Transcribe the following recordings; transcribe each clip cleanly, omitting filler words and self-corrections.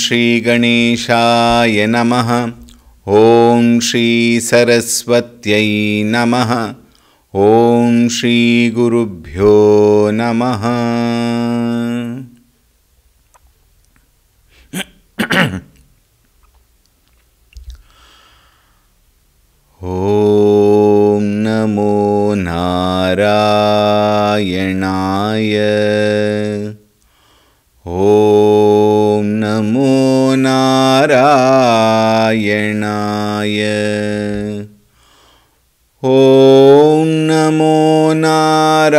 श्री गणेशाय नमः। ॐ श्री सरस्वत्यै नमः। ॐ श्री गुरुभ्यो नमः। ॐ नमो नारायणाय। ॐ नमो नारायणाय। ॐ नमो नारायणाय।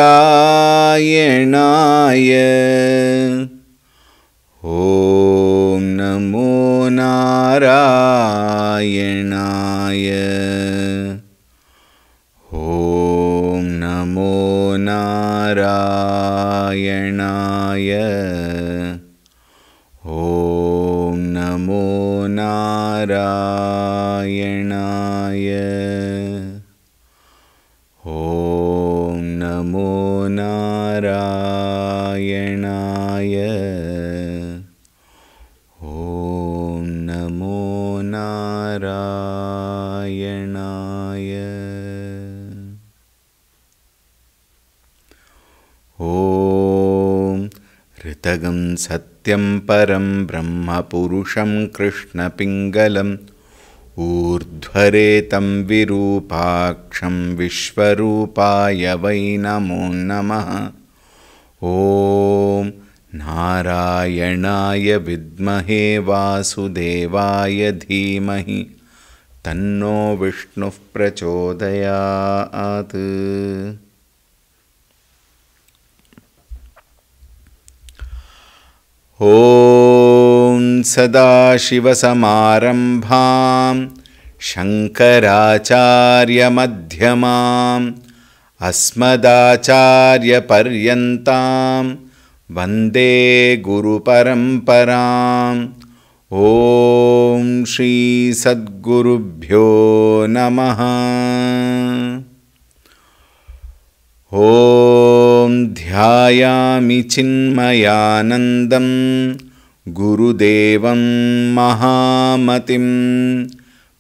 ॐ नमो नारायणाय। ॐ नमो नारायणाय। ॐ नमो नारायणाय। ॐ नमो नारायणाय। ॐ नमो नारायणाय। ॐ ऋतगं सत्यं परं ब्रह्म पुरुषं कृष्णपिङ्गलम् ऊर्ध्वरेतं विरूपाक्षं विश्वरूपाय वै नमो नमः। ॐ नारायणाय विद्महे वासुदेवाय धीमहि तन्नो विष्णुः प्रचोदयात्। ॐ सदाशिवसमारम्भां शङ्कराचार्यमध्यमाम् अस्मदाचार्यपर्यन्तां वन्दे गुरुपरम्पराम्। ॐ श्री सद्गुरुभ्यो नमः। ॐ ध्यायामि चिन्मयानन्दं गुरुदेवं महामतिं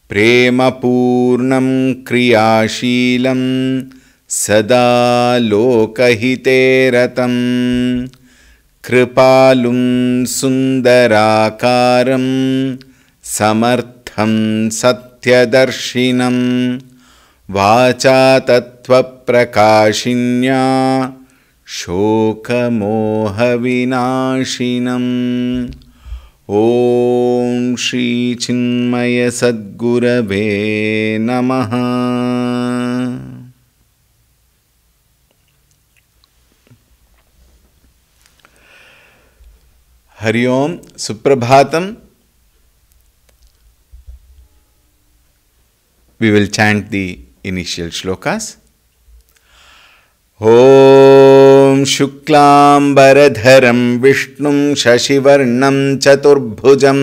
प्रेमपूर्णं क्रियाशीलं सदा लोकहिते रतं कृपालुं सुन्दराकारं समर्थं सत्यदर्शिनं वाचा तत्त्वप्रकाशिन्या शोकमोहविनाशिनम्। ॐ श्री चिन्मय सद्गुरवे नमः। हरि ओम, Suprabhatam. We will chant the initial shlokas. ॐ शुक्लांबरधरं विष्णुं शशिवर्णं चतुर्भुजं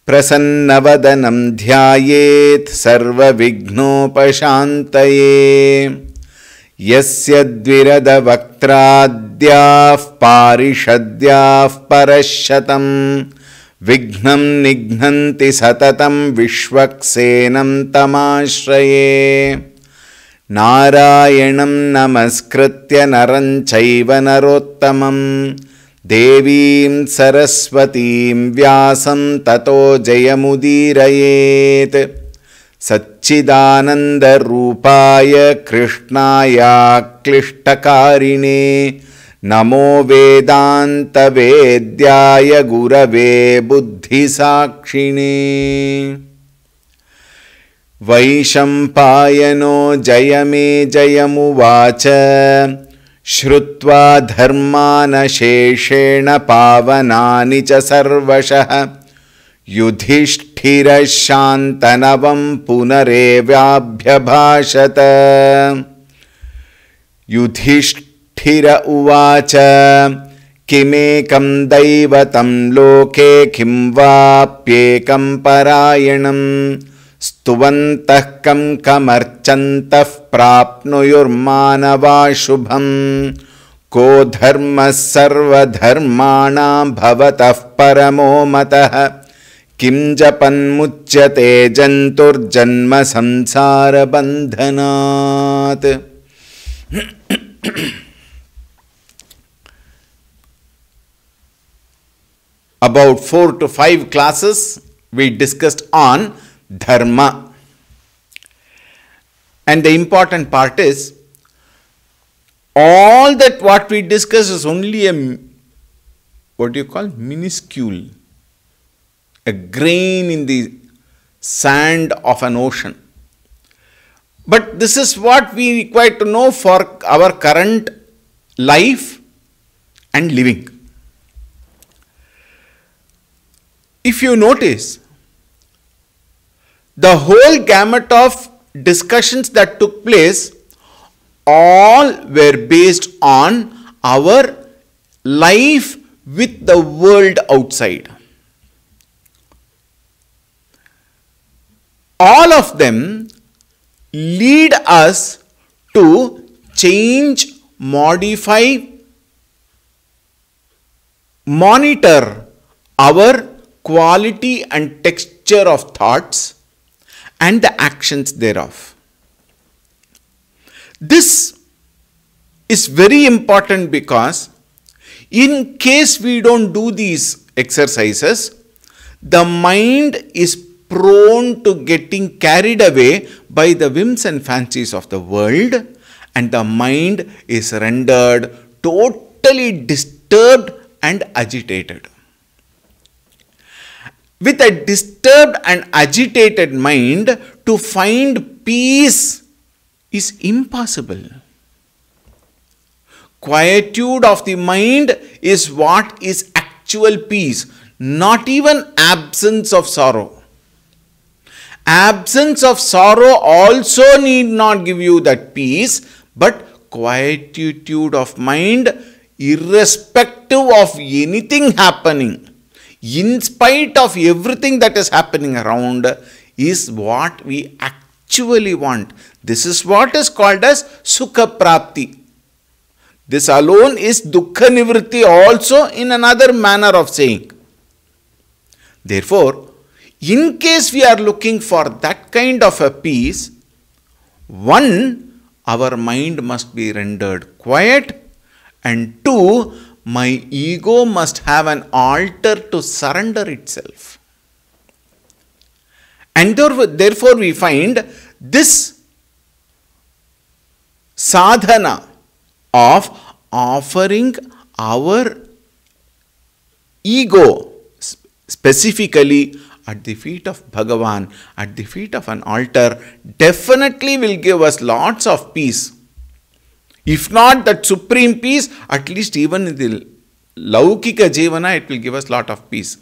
प्रसन्नवदनं ध्यायेत् सर्वविघ्नोपशान्तये। यस्य द्विरदवक्त्राद्याः पारिषद्याः परश्शतं विघ्नं निघ्नन्ति सततं विश्वक्सेनं तमाश्रये। नारायणं नमस्कृत्य नरं चैव नरोत्तमं देवीं सरस्वतीं व्यासं ततो जयमुदीरयेत्। सच्चिदानन्दरूपाय कृष्णायाक्लिष्टकारिणे नमो वेदान्तवेद्याय गुरवे बुद्धिसाक्षिणे। वैशम्पायनो जयमेजयमुवाच श्रुत्वा धर्मानशेषेण पावनानि च सर्वशः युधिष्ठिरः शान्तनवं पुनरेव्याभ्यभाषत। युधिष्ठिर उवाच किमेकं दैवतं लोके किं वाप्येकं परायणं स्तुवन्तः कमर्चन्तः प्राप्नुयुर्मानवा शुभं को धर्मः सर्वधर्माणां भवतः परमो मतः किं जपन्मुच्यते जन्तुर्जन्म संसारबन्धनात्. About 4 to 5 classes we discussed on dharma. And the important part is, all that what we discuss is only a, minuscule, a grain in the sand of an ocean. But this is what we require to know for our current life and living. If you notice, the whole gamut of discussions that took place all were based on our life with the world outside. All of them lead us to change, modify, monitor our quality and texture of thoughts and the actions thereof. This is very important because in case we don't do these exercises, the mind is prone to getting carried away by the whims and fancies of the world, and the mind is rendered totally disturbed and agitated. With a disturbed and agitated mind, to find peace is impossible. Quietude of the mind is what is actual peace, not even absence of sorrow. Absence of sorrow also need not give you that peace, but quietude of mind, irrespective of anything happening, in spite of everything that is happening around, is what we actually want. This is what is called as Sukha Prapti. This alone is Dukkha Nivritti also in another manner of saying. Therefore, in case we are looking for that kind of a peace, one, our mind must be rendered quiet, and two, my ego must have an altar to surrender itself. And therefore we find this sadhana of offering our ego specifically at the feet of Bhagavan, at the feet of an altar, definitely will give us lots of peace. If not that supreme peace, at least even in the Laukika Jivana, it will give us lot of peace.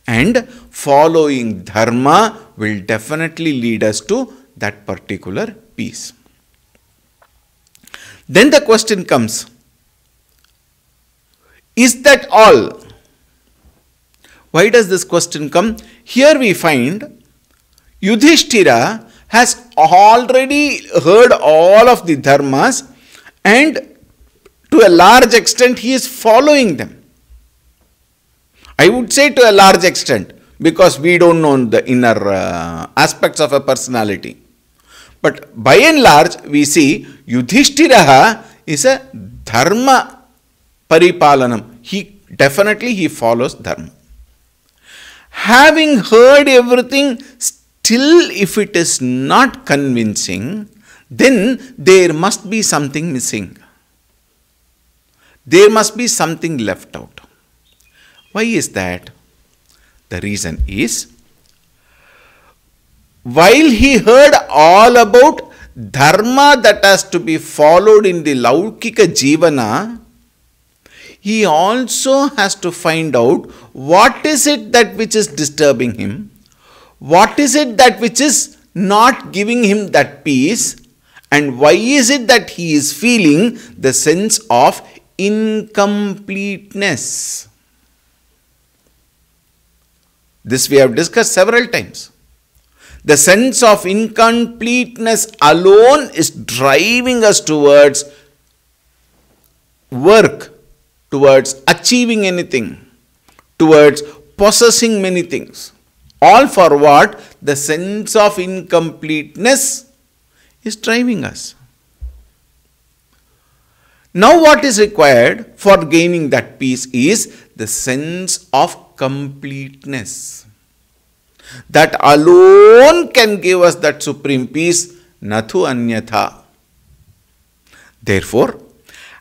And following dharma will definitely lead us to that particular peace. Then the question comes, is that all? Why does this question come? Here we find Yudhishthira has already heard all of the dharmas, and to a large extent he is following them. I would say to a large extent, because we don't know the inner aspects of a personality. But by and large, we see Yudhishthira is a dharma paripalanam. He follows dharma. Having heard everything, still if it is not convincing, then there must be something missing. There must be something left out. Why is that? The reason is, while he heard all about dharma that has to be followed in the Laukika Jivana, he also has to find out what is it that which is disturbing him, what is it that which is not giving him that peace, and why is it that he is feeling the sense of incompleteness. This we have discussed several times. The sense of incompleteness alone is driving us towards work towards achieving anything, towards possessing many things. All for what? The sense of incompleteness is driving us. Now what is required for gaining that peace is the sense of completeness. That alone can give us that supreme peace, nathu anyatha. Therefore,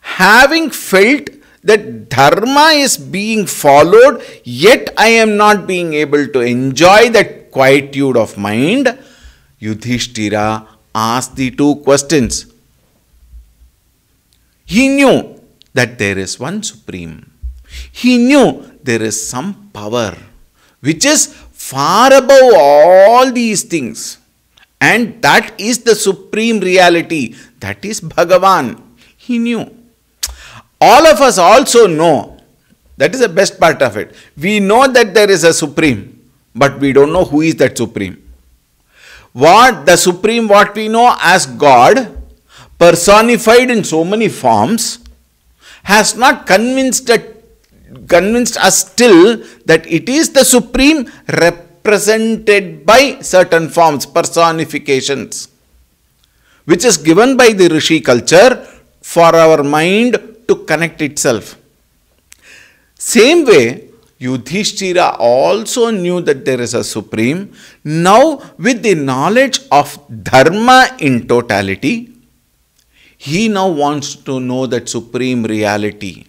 having felt that dharma is being followed, yet I am not being able to enjoy that quietude of mind, Yudhishthira asked the two questions. He knew that there is one supreme. He knew there is some power which is far above all these things. And that is the supreme reality. That is Bhagavan. He knew. All of us also know. That is the best part of it. We know that there is a supreme, but we don't know who is that supreme. What the supreme, what we know as God, personified in so many forms, has not convinced us still that it is the supreme represented by certain forms, personifications, which is given by the Rishi culture for our mind to connect itself. Same way, Yudhishthira also knew that there is a supreme. Now, with the knowledge of dharma in totality, he now wants to know that supreme reality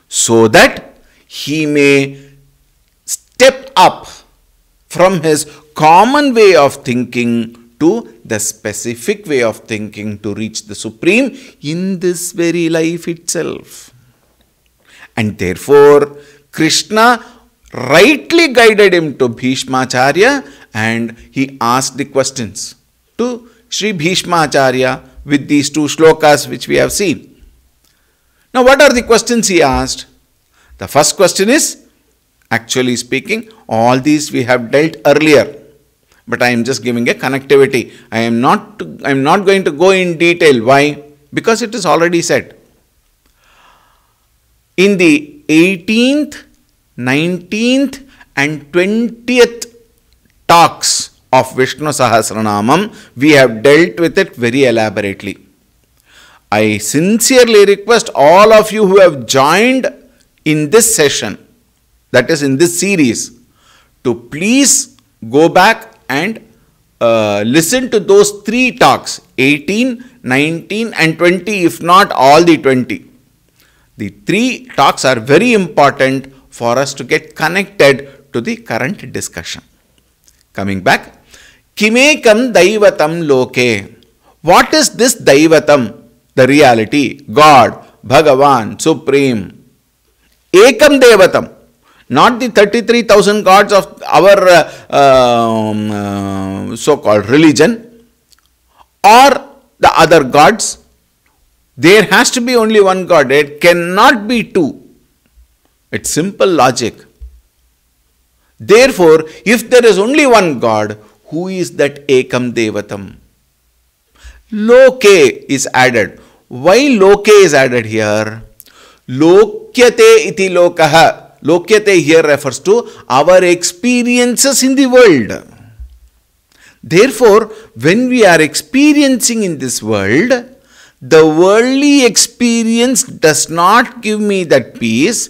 so that he may step up from his common way of thinking to the specific way of thinking to reach the supreme in this very life itself. And therefore, Krishna rightly guided him to Bhishmacharya and he asked the questions to Sri Bhishmacharya with these two shlokas which we have seen. Now, what are the questions he asked? The first question is, actually speaking, all these we have dealt earlier, but I am just giving a connectivity. I am not going to go in detail. Why? Because it is already said. In the 18th, 19th and 20th talks of Vishnu Sahasranamam, we have dealt with it very elaborately. I sincerely request all of you who have joined in this session, that is in this series, to please go back and listen to those three talks, 18, 19 and 20, if not all the 20. The three talks are very important for us to get connected to the current discussion. Coming back, Kimekam Daivatam Loke. What is this Daivatam? The reality, God, Bhagavan, Supreme. Ekam Devatam. Not the 33,000 gods of our so-called religion or the other gods. There has to be only one God. It cannot be two. It's simple logic. Therefore, if there is only one God, who is that Ekam Devatam? Loke is added. Why Loke is added here? Lokyate iti lokaha. Lokyate here refers to our experiences in the world. Therefore, when we are experiencing in this world, the worldly experience does not give me that peace,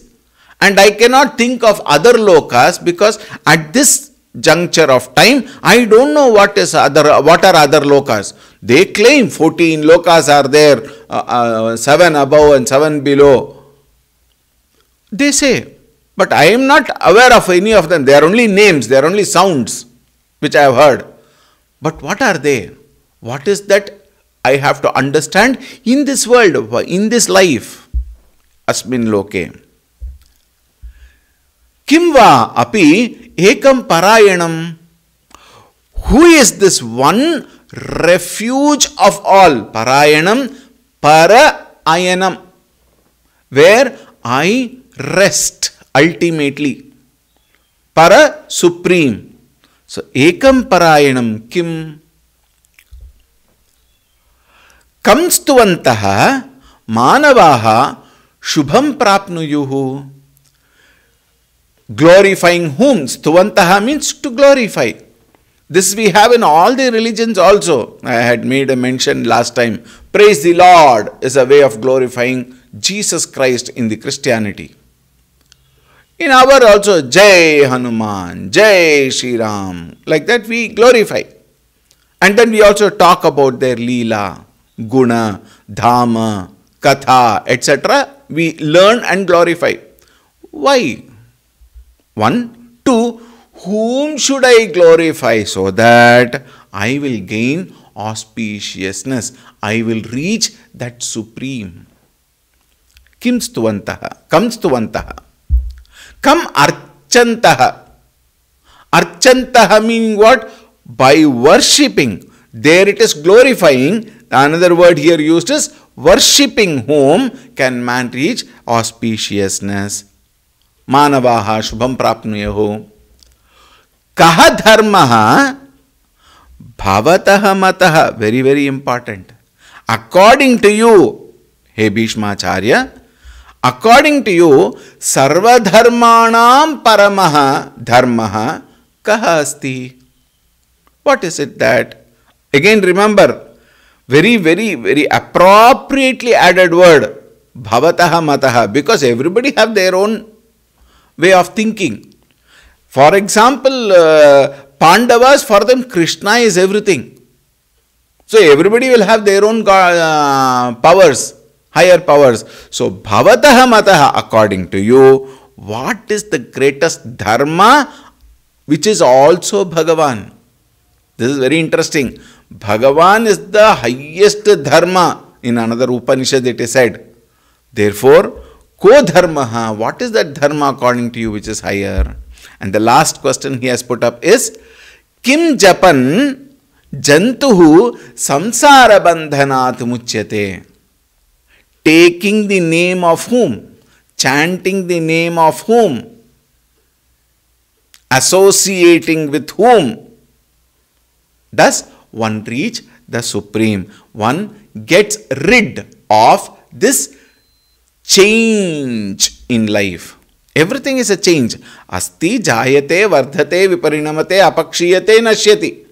and I cannot think of other lokas because at this juncture of time, I don't know what are other lokas. They claim 14 lokas are there, 7 above and 7 below. They say, but I am not aware of any of them. They are only names, they are only sounds which I have heard. But what are they? What is that I have to understand in this world, in this life? Asmin loke. Kimva api ekam parayanam. Who is this one refuge of all? Parayanam, parayanam, where I rest ultimately. Para, supreme. So, ekam parayanam kim? Kamstuvantaha manavaha Shubham prapnuyuhu. Glorifying whom? Stuvantaha means to glorify. This we have in all the religions also. I had made a mention last time. Praise the Lord is a way of glorifying Jesus Christ in the Christianity. In our also, Jai Hanuman, Jai Shri Ram. Like that we glorify. And then we also talk about their Leela, Guna, Dhamma, Katha, etc. We learn and glorify. Why? 1. 2. Whom should I glorify so that I will gain auspiciousness? I will reach that supreme. Kim stuvantaha? Kam stuvantaha? Kam archantaha? Archantaha meaning what? By worshipping. There it is glorifying. Another word here used is worshipping whom can man reach auspiciousness. Manavaha shubham prapnuyahu. Kaha dharmaha bhavataha mataha. Very, very important. According to you, hey Bhishmacharya, according to you, sarva dharmanam paramaha dharmaha kaha asti. What is it that? Again remember, very, very, very appropriately added word, bhavataha mataha, because everybody have their own way of thinking. For example, Pandavas, for them Krishna is everything. So everybody will have their own powers, higher powers. So bhavataha mataha, according to you, what is the greatest dharma which is also Bhagavan? This is very interesting. Bhagavan is the highest dharma. In another Upanishad it is said. Therefore, ko dharmaha, what is that dharma according to you which is higher? And the last question he has put up is, Kim japan jantuhu samsara bandhanat muchyate. Taking the name of whom? Chanting the name of whom? Associating with whom? Thus, one reach the supreme. One gets rid of this change in life. Everything is a change. Asti, jayate, vardhate, viparinamate, apakshiyate, nashyati.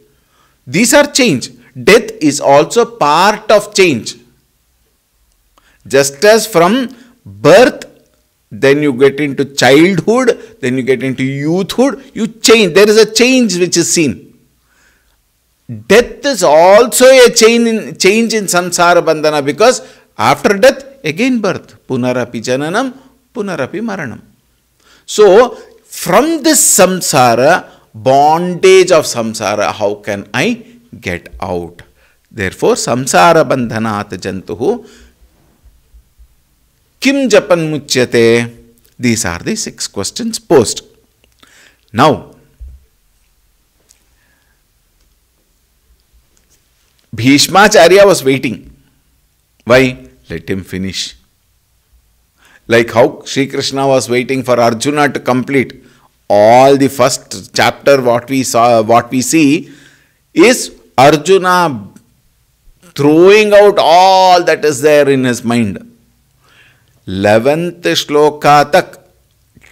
These are change. Death is also part of change. Just as from birth, then you get into childhood, then you get into youthhood, you change. There is a change which is seen. Death is also a change in samsara bandhana, because after death, again birth. Punarapi jananam, punarapi maranam. So, from this samsara, bondage of samsara, how can I get out? Therefore, samsara bandhanat jantuhu kim japan muchyate. These are the 6 questions posed. Now, Bhishmacharya was waiting. Why? Let him finish. Like how Sri Krishna was waiting for Arjuna to complete all the first chapter. What we see is Arjuna throwing out all that is there in his mind. 11th shloka tak,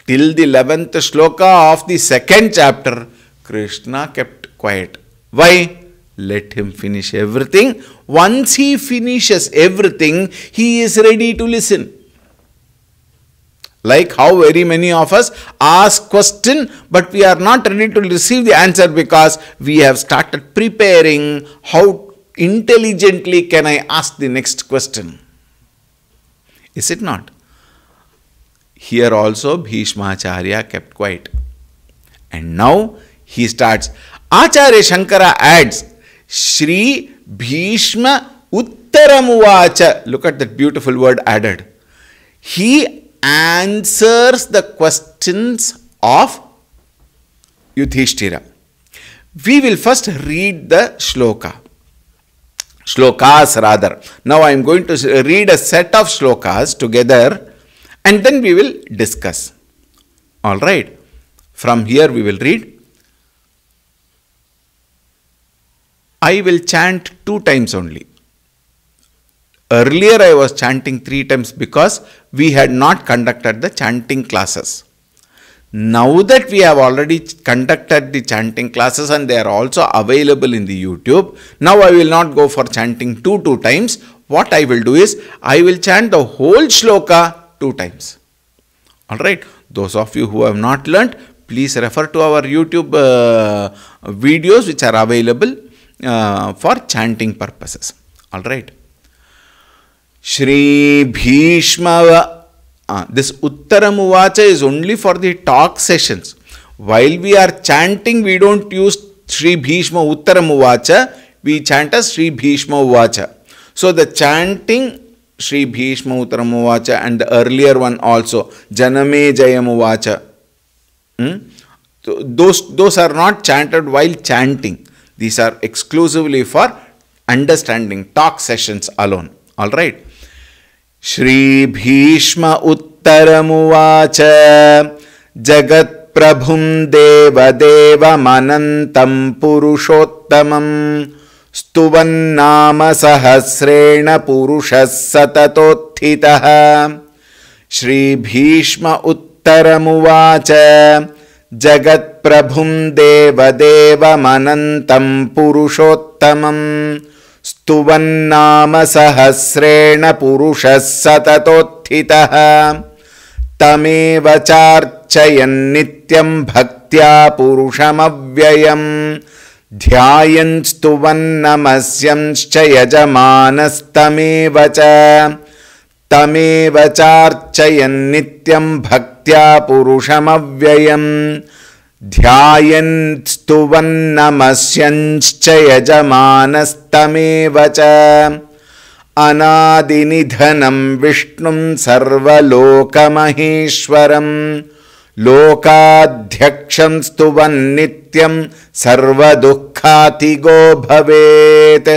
till the 11th shloka of the 2nd chapter, Krishna kept quiet. Why? Let him finish everything. Once he finishes everything, he is ready to listen. Like how very many of us ask question, but we are not ready to receive the answer because we have started preparing how intelligently can I ask the next question. Is it not? Here also Bhishmacharya kept quiet. And now he starts. Acharya Shankara adds, Shri Bhishma Uttaramuvacha. Look at that beautiful word added. He answers the questions of Yudhishthira. We will first read the shloka. Shlokas rather. Now I am going to read a set of shlokas together and then we will discuss. Alright. From here we will read. I will chant 2 times only. Earlier I was chanting 3 times because we had not conducted the chanting classes. Now that we have already conducted the chanting classes and they are also available in the YouTube, now I will not go for chanting 2 times. What I will do is, I will chant the whole shloka 2 times. Alright, those of you who have not learnt, please refer to our YouTube videos which are available for chanting purposes. Alright. Shri Bhishma. This Uttaram Uvacha is only for the talk sessions. While we are chanting, we don't use Shri Bhishma Uttaram Uvacha. We chant as Shri Bhishma Uvacha. So the chanting Shri Bhishma Uttaram Uvacha and the earlier one also, Janame Jayam Uvacha. Those are not chanted while chanting. These are exclusively for understanding, talk sessions alone. Alright. Shri Bhishma Uttaramuvacha Jagat Prabhum Deva Deva Manantam Purushottamam Stuvan Nama Sahasrena Purushas Satatothitaha. Shri Bhishma Uttaramuvacha Jagat Prabhum Deva Deva Manantam Purushottamam Stuvan Nama Sahasrena Purushas Satatothitaha. Tameva Charchayan Nityam Bhaktya Purushamavyayam Dhyayan Stuvan Namasyamscha Yajamanas Tameva Charchayan Nityam Bhaktya Purushamavyayam Dhyayan Stuvan Namasyanscha Yajamanas Anadinidhanam Vishnum Sarvalokamaheshwaram Lokadhyaksham Stuvan Nityam Sarvadukkhatigo Bhavet.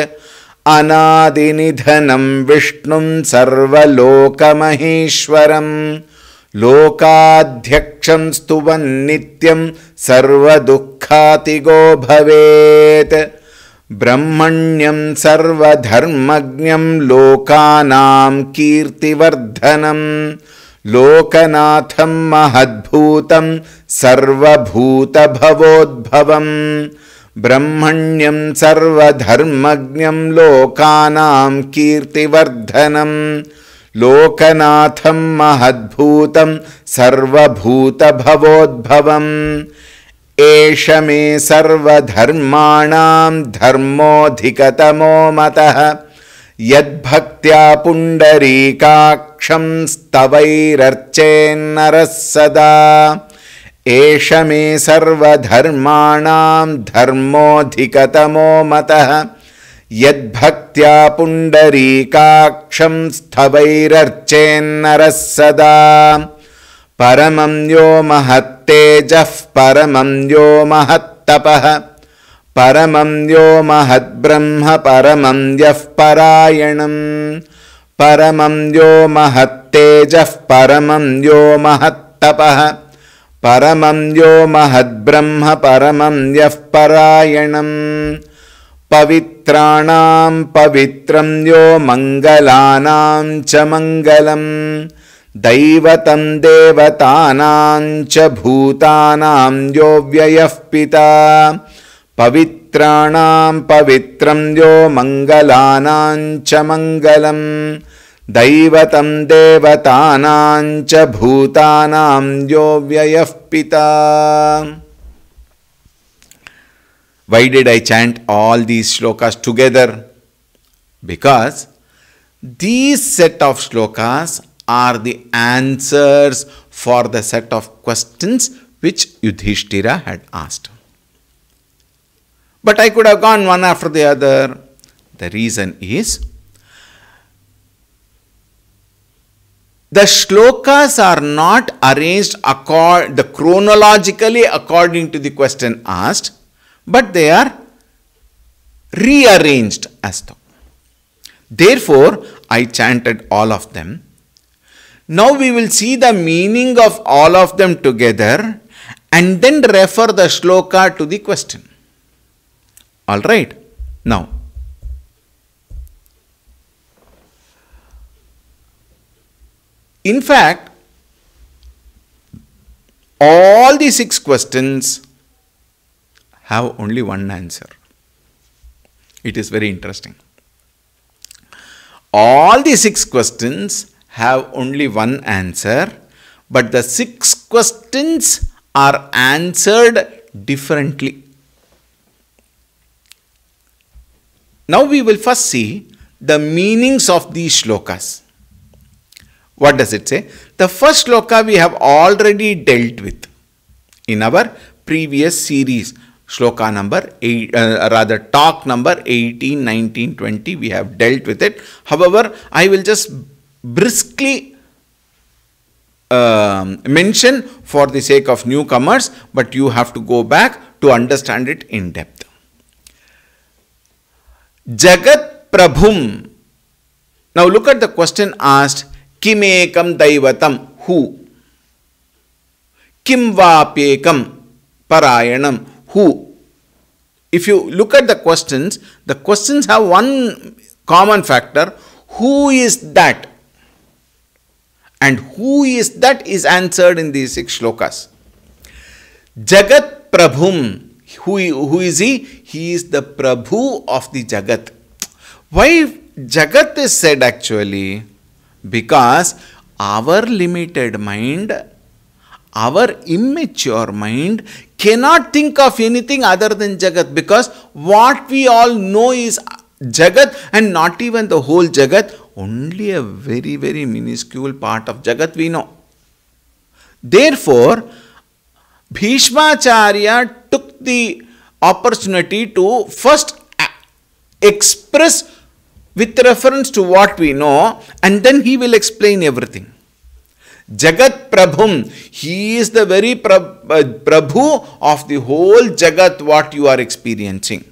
Anadinidhanam Vishnum Sarvalokamaheshwaram Lokadhyaksham Stuvan Nityam Sarvadukkhatigo Bhavet. Brahmanyam Sarvadharmagnyam Lokanam Kirtivardhanam Lokanatham Mahadbhutam Sarvabhuta Bhavodbhavam. Brahmanyam Sarvadharmagnyam Lokanam Kirtivardhanam Lokanatham Mahadbhutam Sarvabhuta Bhavodbhavam. Esha me sarvadharmanam dharmodhikatamo matah yadbhaktya pundarikaksham stavairarchenaras sada. Esha me sarvadharmanam dharmodhikatamo matah yadbhaktya pundarikaksham stavairarchenaras sada. Paramam yo mahattejah paramam yo mahattapah paramam yo mahadbrahma paramam yah parayanam. Paramam yo mahattejah paramam yo mahattapah paramam yo mahadbrahma paramam yah parayanam. Pavitranam pavitram yo mangalanam cha mangalam Daivatam devatanam cha bhutanam yo vyayah pita. Pavitranam pavitram yo mangalanam cha mangalam Daivatam devatanam cha bhutanam yo vyayah pita. Why did I chant all these shlokas together? Because these set of shlokas are the answers for the set of questions which Yudhishthira had asked. But I could have gone one after the other. The reason is, the shlokas are not arranged chronologically according to the question asked, but they are rearranged as though. Therefore, I chanted all of them. Now we will see the meaning of all of them together and then refer the shloka to the question. Alright. Now, In fact, all the 6 questions have only one answer. It is very interesting. All the 6 questions have only one answer, but the 6 questions are answered differently. Now we will first see the meanings of these shlokas. What does it say? The first shloka we have already dealt with in our previous series. Shloka number 8, talk number 18, 19, 20, we have dealt with it. However, I will just briskly mention for the sake of newcomers, but you have to go back to understand it in depth. Jagat Prabhum. Now look at the question asked. Kimekam Daivatam. Who? Kim Vapekam Parayanam. Who? If you look at the questions have one common factor. Who is that? And who is that is answered in these 6 shlokas. Jagat Prabhum. Who is he? He is the Prabhu of the Jagat. Why Jagat is said actually? Because our limited mind, our immature mind cannot think of anything other than Jagat, because what we all know is Jagat, and not even the whole Jagat, only a very, very minuscule part of Jagat we know. Therefore, Bhishmacharya took the opportunity to first express with reference to what we know, and then he will explain everything. Jagat Prabhum, he is the very Prabhu of the whole Jagat what you are experiencing.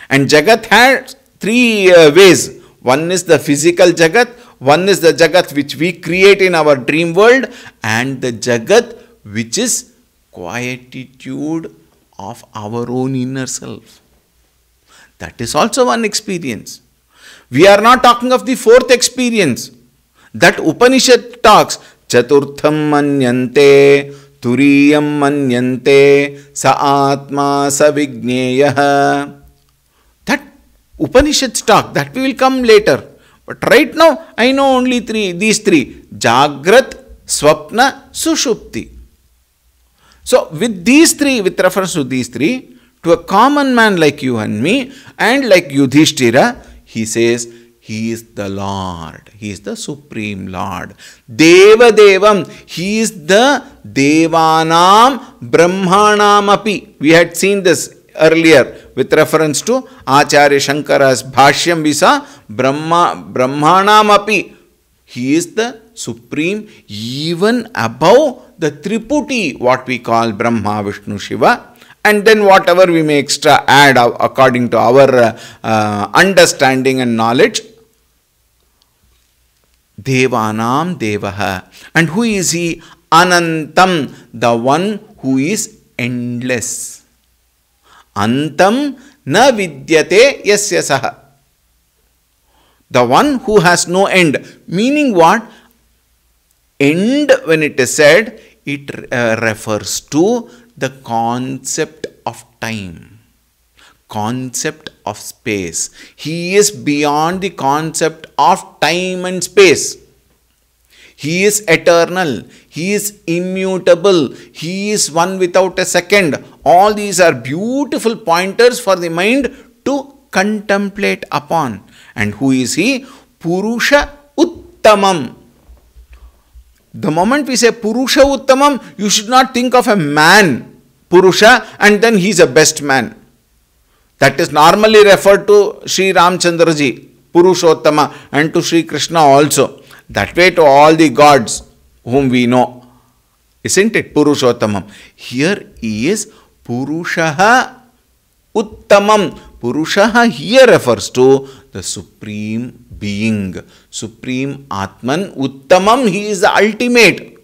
And Jagat has 3 ways. One is the physical Jagat, one is the Jagat which we create in our dream world, and the Jagat which is quietude of our own inner self. That is also one experience. We are not talking of the 4th experience. That Upanishad talks, Chaturtham manyante, Turiyam manyante, Sa Atma Sa Vigneyaha. That Upanishads talk, that we will come later. But right now, I know only these 3. Jagrat, Swapna, Sushupti. So, with these 3, with reference to these 3, to a common man like you and me, and like Yudhishthira, he says, he is the Lord. He is the Supreme Lord. Deva Devam. He is the Devanam Brahmanam api. We had seen this earlier with reference to Acharya Shankara's Bhashyam Visa Brahmanam api. He is the Supreme, even above the Triputi, what we call Brahma, Vishnu, Shiva. And then whatever we may extra add according to our understanding and knowledge. Devanam Devaha. And who is he? Anantam, the one who is endless. Antam na vidyate yasya saha. The one who has no end. Meaning what? End, when it is said, it refers to the concept of time, concept of space. He is beyond the concept of time and space. He is eternal. He is immutable. He is one without a second. All these are beautiful pointers for the mind to contemplate upon. And who is he? Purusha Uttamam. The moment we say Purusha Uttamam, you should not think of a man, Purusha, and then he is a best man. That is normally referred to Sri Ramchandraji, Purushottama, and to Sri Krishna also. That way to all the gods whom we know. Isn't it? Purushottamam. Here he is Purushaha Uttamam. Purushaha here refers to the Supreme Being, Supreme Atman. Uttamam, he is the ultimate.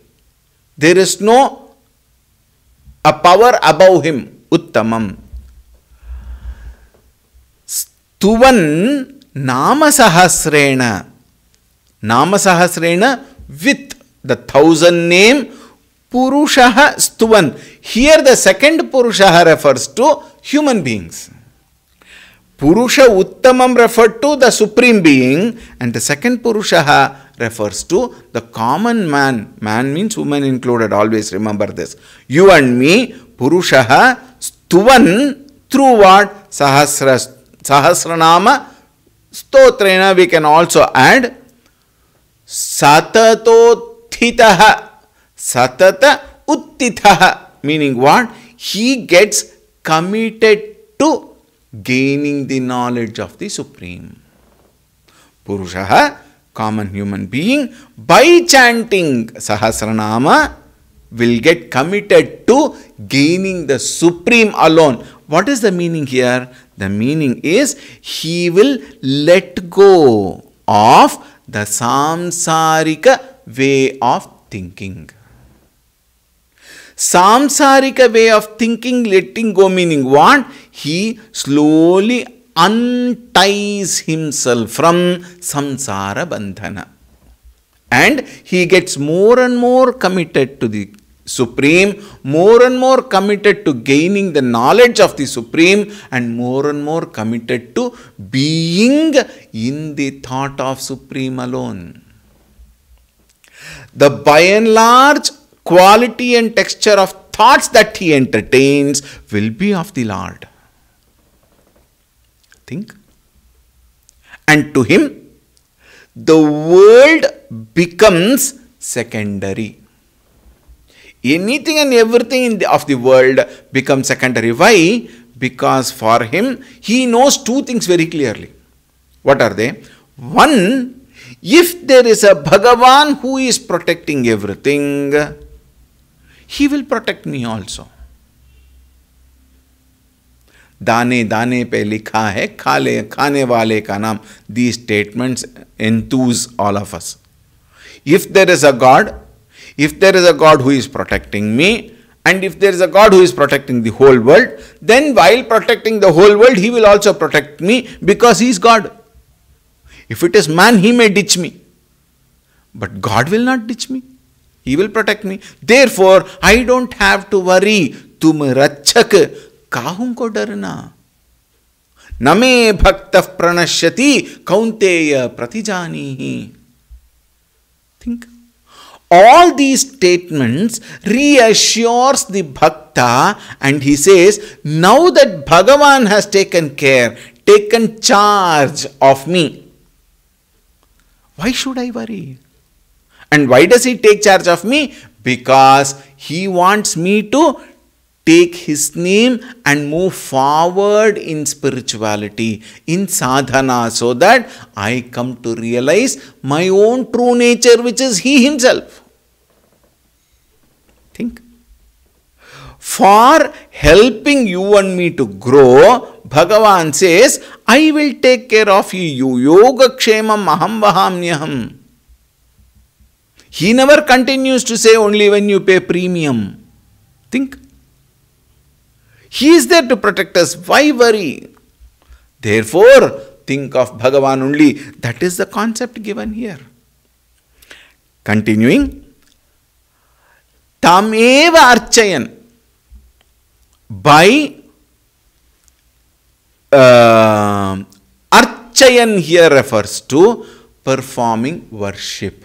There is no a power above him. Uttamam. Stuvan Namasahasrena. Namasahasrena with the 1000 name Purushaha Stuvan. Here the second Purushaha refers to human beings. Purusha Uttamam referred to the Supreme Being, and the second Purushaha refers to the common man. Man means woman included, always remember this. You and me, Purushaha Stuvan, through what? Sahasranama Stotrena, we can also add Satatothitaha, Satata Uttithaha, meaning what? He gets committed to gaining the knowledge of the Supreme. Purushaha, common human being, by chanting Sahasranama, will get committed to gaining the Supreme alone. What is the meaning here? The meaning is he will let go of the samsarika way of thinking. Samsarika way of thinking, letting go, meaning what? He slowly unties himself from samsara bandhana. And he gets more and more committed to the Supreme, more and more committed to gaining the knowledge of the Supreme, and more committed to being in the thought of Supreme alone. The by and large quality and texture of thoughts that he entertains will be of the Lord. Think. And to him, the world becomes secondary. Anything and everything of the world becomes secondary. Why? Because for him, he knows two things very clearly. What are they? One, if there is a Bhagavan who is protecting everything, he will protect me also. दाने दाने पे लिखा है खाने वाले का नाम. These statements enthuse all of us. If there is a God who is protecting me, and if there is a God who is protecting the whole world, then while protecting the whole world, he will also protect me because he is God. If it is man, he may ditch me. But God will not ditch me. He will protect me. Therefore, I don't have to worry. Tum rachak kahum ko darna. Name bhaktah pranashyati kaunteya pratijanihi. Think. All these statements reassures the bhakta, and he says, now that Bhagavan has taken charge of me, why should I worry? And why does he take charge of me? Because he wants me to take his name and move forward in spirituality, in sadhana, so that I come to realize my own true nature, which is he himself. Think. For helping you and me to grow, Bhagavan says, I will take care of you. Yoga kshemam aham vahamyaham. He never continues to say only when you pay premium. Think. He is there to protect us. Why worry? Therefore, think of Bhagavan only. That is the concept given here. Continuing. Tameva archayan. By archayan here refers to performing worship.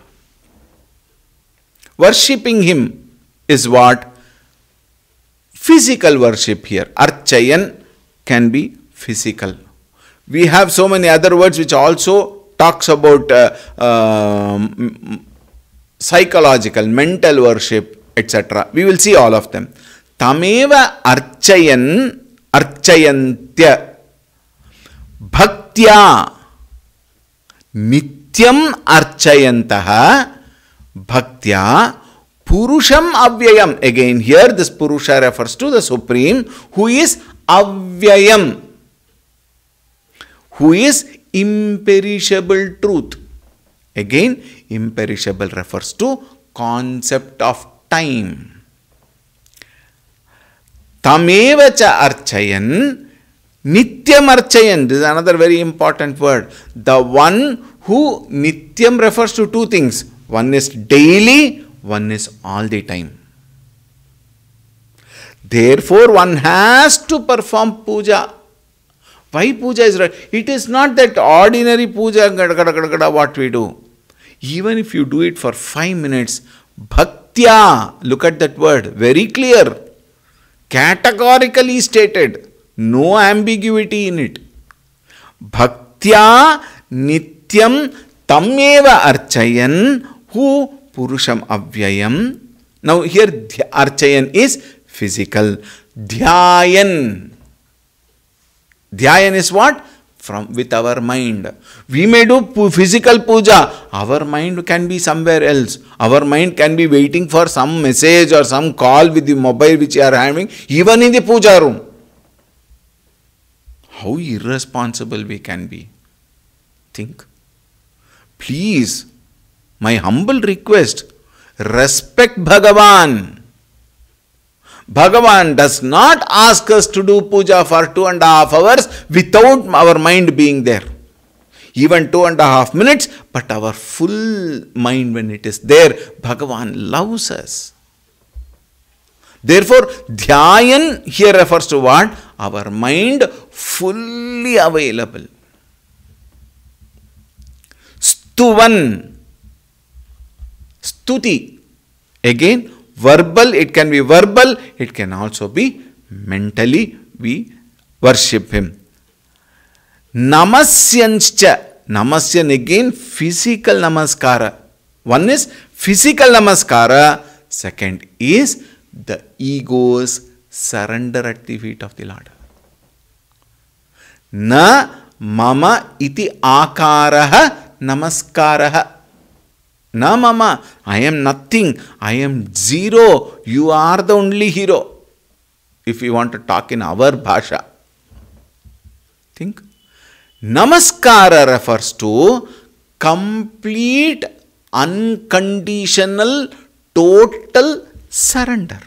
Worshipping him is what? Physical worship here. Archayan can be physical. We have so many other words which also talks about psychological, mental worship, etc. We will see all of them. Tameva archayan, archayantya, bhaktya, nityam archayantaha, bhaktya, purusham avyayam. Again here this purusha refers to the Supreme, who is avyayam, who is imperishable truth. Again, imperishable refers to concept of time. Tameva cha archayan, nityam archayan. This is another very important word. The one who, nityam refers to two things. One is daily, one is all the time. Therefore, one has to perform puja. Why puja is right? It is not that ordinary puja what we do. Even if you do it for 5 minutes, bhaktya, look at that word, very clear, categorically stated, no ambiguity in it. Bhaktya nityam tameva archayan hu purusham avyayam. Now here archayan is physical. Dhyayan. Dhyayan is what? From with our mind. We may do physical puja. Our mind can be somewhere else. Our mind can be waiting for some message or some call with the mobile which you are having, even in the puja room. How irresponsible we can be. Think. Please, my humble request, respect Bhagavan. Bhagavan does not ask us to do puja for 2.5 hours without our mind being there. Even 2.5 minutes, but our full mind when it is there, Bhagavan loves us. Therefore, dhyayan here refers to what? Our mind fully available. Stuvan, stuti, again verbal, it can be verbal, it can also be mentally we worship him. Namasyanscha, namasyan again physical namaskara. One is physical namaskara, second is the ego's surrender at the feet of the Lord. Na mama iti akaraha namaskaraha. Na mama, I am nothing, I am zero, you are the only hero. If you want to talk in our bhasha. Think. Namaskara refers to complete, unconditional, total surrender.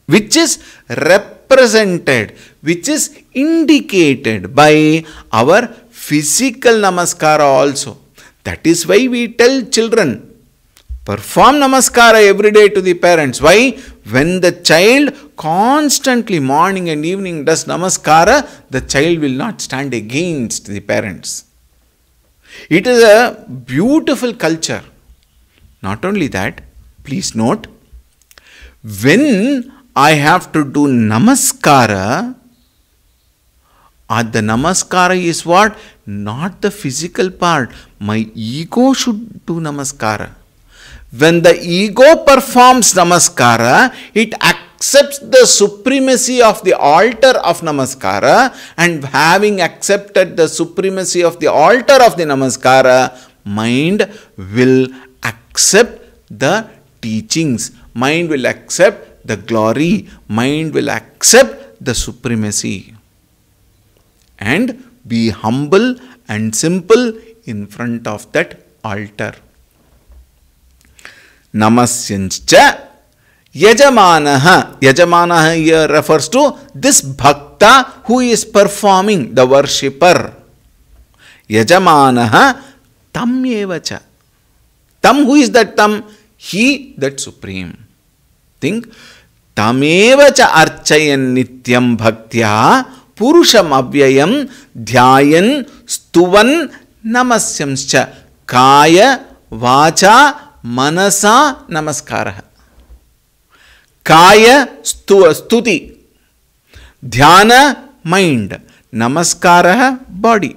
Which is represented, which is indicated by our physical namaskara also. That is why we tell children, perform namaskara every day to the parents. Why? When the child constantly morning and evening does namaskara, the child will not stand against the parents. It is a beautiful culture. Not only that, please note, when I have to do namaskara, the namaskara is what? Not the physical part. My ego should do namaskara. When the ego performs namaskara, it accepts the supremacy of the altar of namaskara, and having accepted the supremacy of the altar of the namaskara, mind will accept the teachings, mind will accept the glory, mind will accept the supremacy, and be humble and simple in front of that altar. Namasyanscha yajamanaha. Yajamanaha here refers to this bhakta who is performing, the worshipper. Yajamanaha tam evacha. Tam, who is that tam? He, that supreme. Think. Tamevacha archayan nityam bhaktya purusham avyayam dhyayan stuvan namasyamscha kaya vacha manasa namaskaraha. Kaya stuti, dhyana mind, namaskaraha body.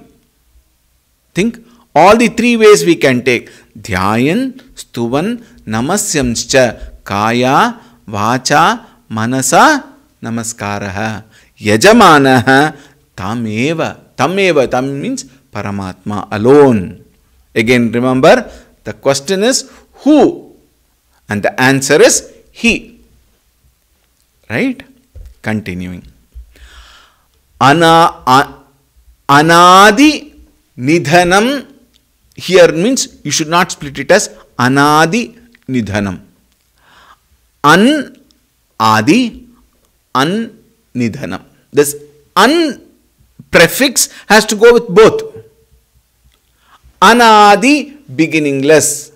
Think, all the three ways we can take. Dhyayan, stuvan, namasyamscha kaya vacha manasa namaskaraha. Yajamanaha tameva. Tameva, tam means Paramatma alone. Again remember, the question is who? And the answer is he. Right? Continuing. Anadi nidhanam. Here means you should not split it as anadi nidhanam. An-adi, an-nidhanam. This an prefix has to go with both. Anadi beginningless.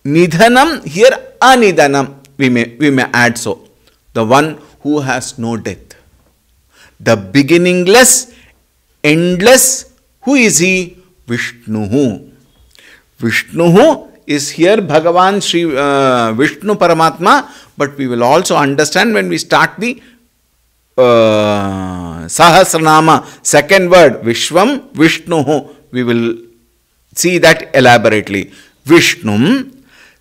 Nidhanam, here anidanam, we may add so. The one who has no death. The beginningless, endless, who is he? Vishnu. Vishnu is here Bhagavan Sri Vishnu Paramatma, but we will also understand when we start the Sahasranama, second word, Vishwam, Vishnu. We will see that elaborately. Vishnum,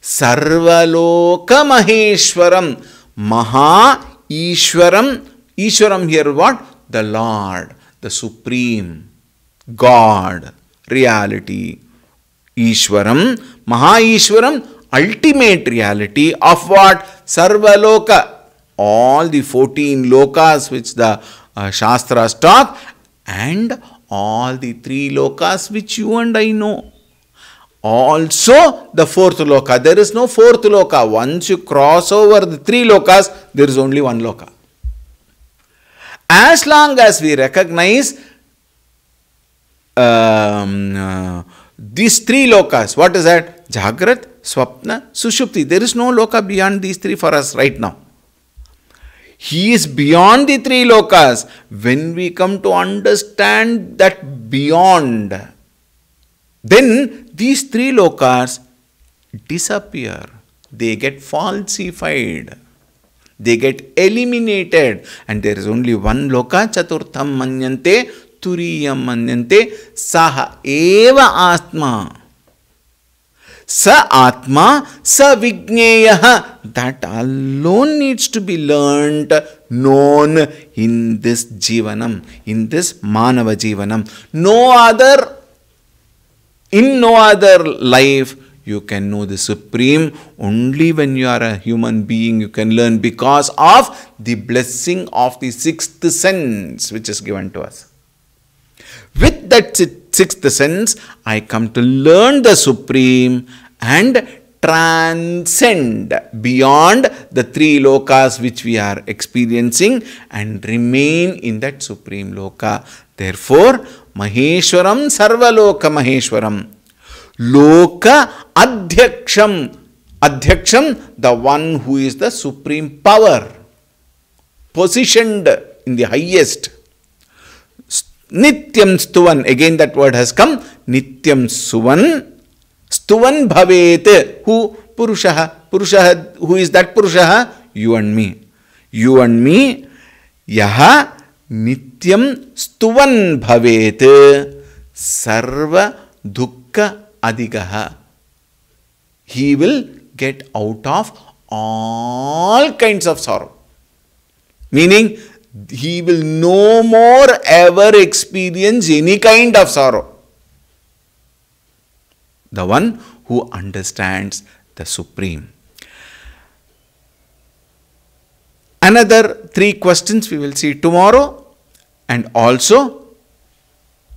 Sarvaloka Maheshwaram, Maha Ishwaram. Ishwaram here what? The Lord, the Supreme, God, reality. Ishwaram, Maha Ishwaram, ultimate reality of what? Sarvaloka. All the 14 lokas which the Shastras talk, and all the 3 lokas which you and I know. Also the 4th loka. There is no 4th loka. Once you cross over the 3 lokas, there is only 1 loka. As long as we recognize these 3 lokas, what is that? Jagrat, Swapna, Sushupti. There is no loka beyond these 3 for us right now. He is beyond the 3 lokas. When we come to understand that beyond, then these 3 lokas disappear. They get falsified. They get eliminated. And there is only 1 loka, Chaturtham Manyante, Turiyam Manyante, Saha Eva Atma. Sa Atma, Sa Vigneyaha. That alone needs to be learnt, known in this Jivanam, in this Manava Jivanam. In no other life you can know the Supreme. Only when you are a human being you can learn, because of the blessing of the 6th sense which is given to us. With that 6th sense, I come to learn the Supreme and transcend beyond the 3 lokas which we are experiencing and remain in that Supreme Loka. Therefore, Maheshwaram, Sarvaloka Maheshwaram. Loka Adhyaksham. Adhyaksham, the one who is the supreme power, positioned in the highest. Nityam Stuvan, again that word has come. Nityam Suvan. Stuvan Bhavet. Who? Purushaha. Purushaha. Who is that Purushaha? You and me. You and me. Yaha Nityam Stuvan Bhavet. Sarva Dukkha Adigaha. He will get out of all kinds of sorrow. Meaning, he will no more ever experience any kind of sorrow. The one who understands the Supreme. Another 3 questions we will see tomorrow, and also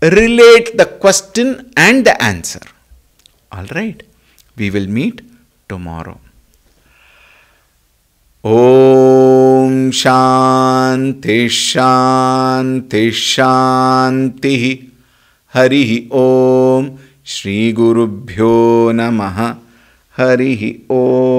relate the question and the answer. Alright, we will meet tomorrow. Om Shanti Shanti Shanti. Harihi Om. Shri Gurubhyo Namaha. Harihi Om.